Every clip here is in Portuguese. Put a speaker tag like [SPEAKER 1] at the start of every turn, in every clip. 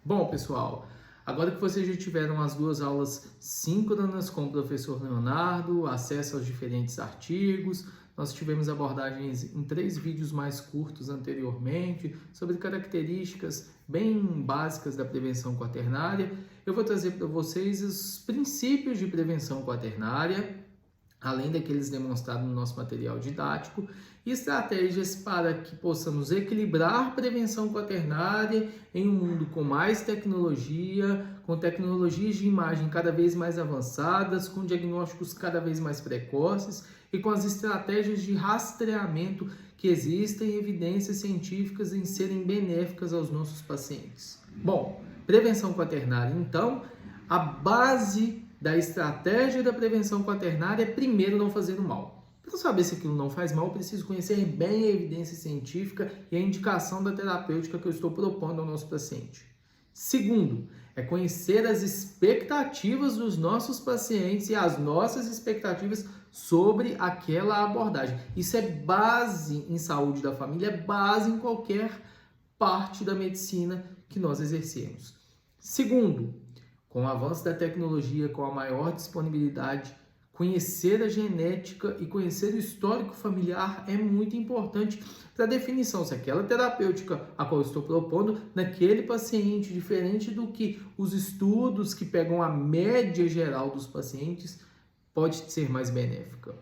[SPEAKER 1] Bom, pessoal, agora que vocês já tiveram as duas aulas síncronas com o professor Leonardo, acesso aos diferentes artigos, nós tivemos abordagens em 3 vídeos mais curtos anteriormente sobre características bem básicas da prevenção quaternária. Eu vou trazer para vocês os princípios de prevenção quaternária, além daqueles demonstrados no nosso material didático, e estratégias para que possamos equilibrar prevenção quaternária em um mundo com mais tecnologia, com tecnologias de imagem cada vez mais avançadas, com diagnósticos cada vez mais precoces e com as estratégias de rastreamento que existem evidências científicas em serem benéficas aos nossos pacientes. Bom, prevenção quaternária, então, a base da estratégia da prevenção quaternária é primeiro não fazer o mal. Para saber se aquilo não faz mal, eu preciso conhecer bem a evidência científica e a indicação da terapêutica que eu estou propondo ao nosso paciente. Segundo, é conhecer as expectativas dos nossos pacientes e as nossas expectativas sobre aquela abordagem. Isso é base em saúde da família, é base em qualquer parte da medicina que nós exercemos. Segundo, com o avanço da tecnologia, com a maior disponibilidade, conhecer a genética e conhecer o histórico familiar é muito importante para a definição se aquela terapêutica a qual eu estou propondo naquele paciente, diferente do que os estudos que pegam a média geral dos pacientes, pode ser mais benéfica.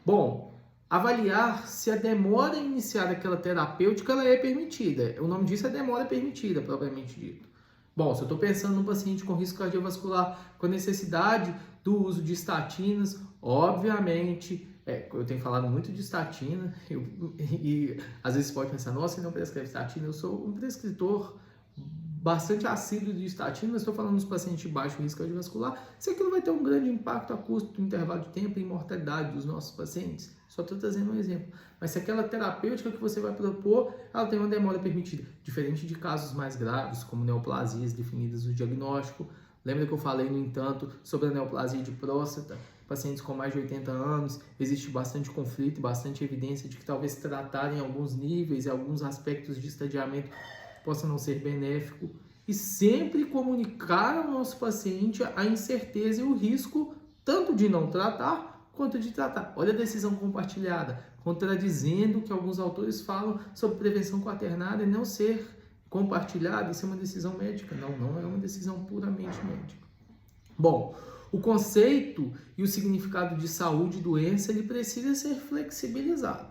[SPEAKER 1] Bom, avaliar se a demora em iniciar aquela terapêutica ela é permitida. O nome disso é demora permitida, propriamente dito. Bom, se eu estou pensando num paciente com risco cardiovascular, com necessidade do uso de estatinas, obviamente, eu tenho falado muito de estatina, e às vezes você pode pensar, nossa, ele não prescreve estatina, eu sou um prescritor bastante assíduo de estatina, mas estou falando dos pacientes de baixo risco cardiovascular, isso aqui não vai ter um grande impacto a custo do intervalo de tempo e mortalidade dos nossos pacientes. Só estou trazendo um exemplo. Mas se aquela terapêutica que você vai propor, ela tem uma demora permitida, diferente de casos mais graves, como neoplasias definidas no diagnóstico. Lembra que eu falei, no entanto, sobre a neoplasia de próstata? Pacientes com mais de 80 anos, existe bastante conflito e bastante evidência de que talvez tratar em alguns níveis e alguns aspectos de estadiamento possa não ser benéfico. E sempre comunicar ao nosso paciente a incerteza e o risco, tanto de não tratar, quanto de tratar. Olha a decisão compartilhada, contradizendo o que alguns autores falam sobre prevenção quaternária não ser compartilhada e ser uma decisão médica. Não é uma decisão puramente médica. Bom, o conceito e o significado de saúde e doença ele precisa ser flexibilizado.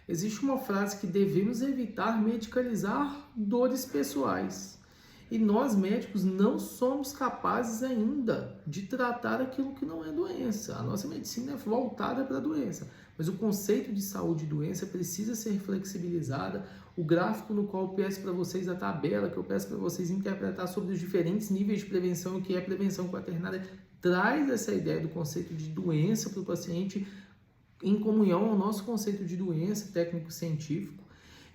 [SPEAKER 1] Existe uma frase que devemos evitar medicalizar dores pessoais. E nós médicos não somos capazes ainda de tratar aquilo que não é doença. A nossa medicina é voltada para a doença. Mas o conceito de saúde e doença precisa ser flexibilizada. O gráfico no qual eu peço para vocês, a tabela que eu peço para vocês interpretar sobre os diferentes níveis de prevenção e o que é prevenção quaternária, traz essa ideia do conceito de doença para o paciente em comunhão ao nosso conceito de doença técnico-científico.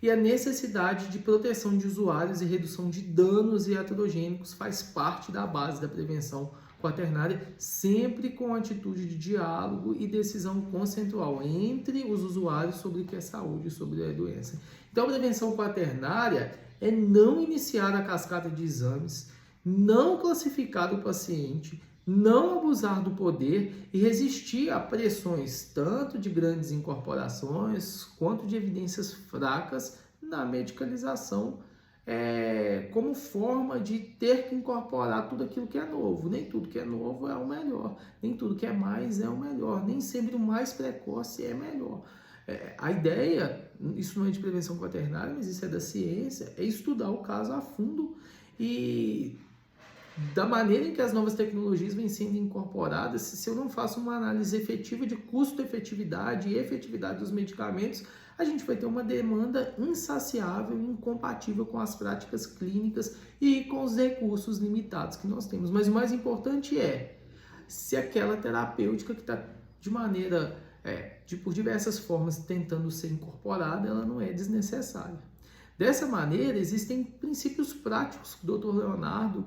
[SPEAKER 1] E a necessidade de proteção de usuários e redução de danos iatrogênicos faz parte da base da prevenção quaternária, sempre com atitude de diálogo e decisão consensual entre os usuários sobre o que é saúde e sobre a doença. Então, a prevenção quaternária é não iniciar a cascata de exames, não classificar o paciente, não abusar do poder e resistir a pressões tanto de grandes incorporações quanto de evidências fracas na medicalização como forma de ter que incorporar tudo aquilo que é novo. Nem tudo que é novo é o melhor, nem tudo que é mais é o melhor, nem sempre o mais precoce é melhor. A ideia, isso não é de prevenção quaternária, mas isso é da ciência, é estudar o caso a fundo e da maneira em que as novas tecnologias vêm sendo incorporadas, se eu não faço uma análise efetiva de custo-efetividade e efetividade dos medicamentos, a gente vai ter uma demanda insaciável e incompatível com as práticas clínicas e com os recursos limitados que nós temos. Mas o mais importante é se aquela terapêutica que está de maneira, por diversas formas, tentando ser incorporada, ela não é desnecessária. Dessa maneira, existem princípios práticos que o Dr. Leonardo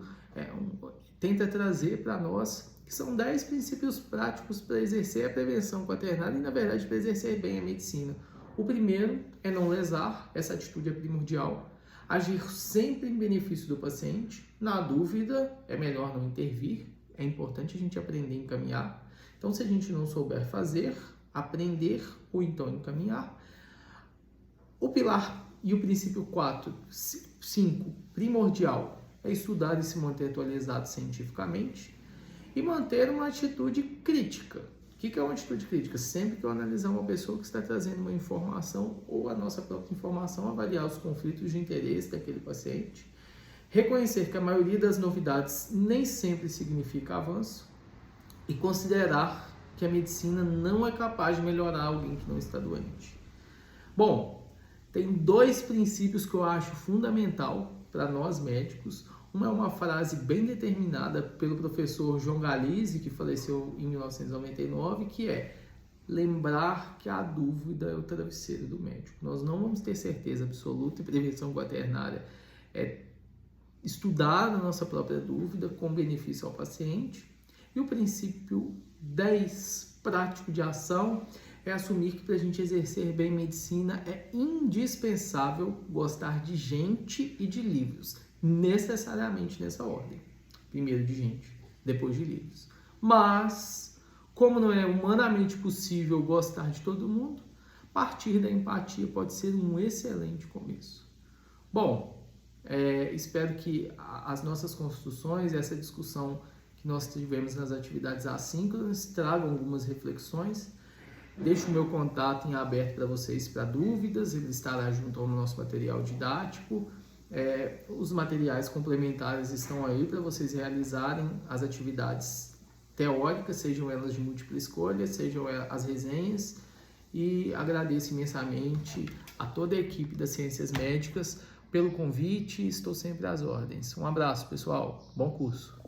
[SPEAKER 1] tenta trazer para nós, que são 10 princípios práticos para exercer a prevenção quaternária e, na verdade, para exercer bem a medicina. O primeiro é não lesar, essa atitude é primordial. Agir sempre em benefício do paciente. Na dúvida, é melhor não intervir. É importante a gente aprender a encaminhar. Então, se a gente não souber fazer, aprender ou então encaminhar. O pilar e o princípio 5, primordial, é estudar e se manter atualizado cientificamente e manter uma atitude crítica. O que é uma atitude crítica? Sempre que eu analisar uma pessoa que está trazendo uma informação ou a nossa própria informação, avaliar os conflitos de interesse daquele paciente, reconhecer que a maioria das novidades nem sempre significa avanço e considerar que a medicina não é capaz de melhorar alguém que não está doente. Bom, tem 2 princípios que eu acho fundamental para nós médicos. Uma é uma frase bem determinada pelo professor João Galizzi, que faleceu em 1999, que é: lembrar que a dúvida é o travesseiro do médico. Nós não vamos ter certeza absoluta, e prevenção quaternária é estudar a nossa própria dúvida com benefício ao paciente. E o princípio 10, prático de ação, é assumir que para a gente exercer bem medicina é indispensável gostar de gente e de livros, necessariamente nessa ordem. Primeiro de gente, depois de livros. Mas, como não é humanamente possível gostar de todo mundo, partir da empatia pode ser um excelente começo. Bom, espero que as nossas construções, essa discussão que nós tivemos nas atividades assíncronas, tragam algumas reflexões. Deixo o meu contato em aberto para vocês para dúvidas, ele estará junto ao nosso material didático. Os materiais complementares estão aí para vocês realizarem as atividades teóricas, sejam elas de múltipla escolha, sejam as resenhas. E agradeço imensamente a toda a equipe das Ciências Médicas pelo convite, estou sempre às ordens. Um abraço, pessoal, bom curso!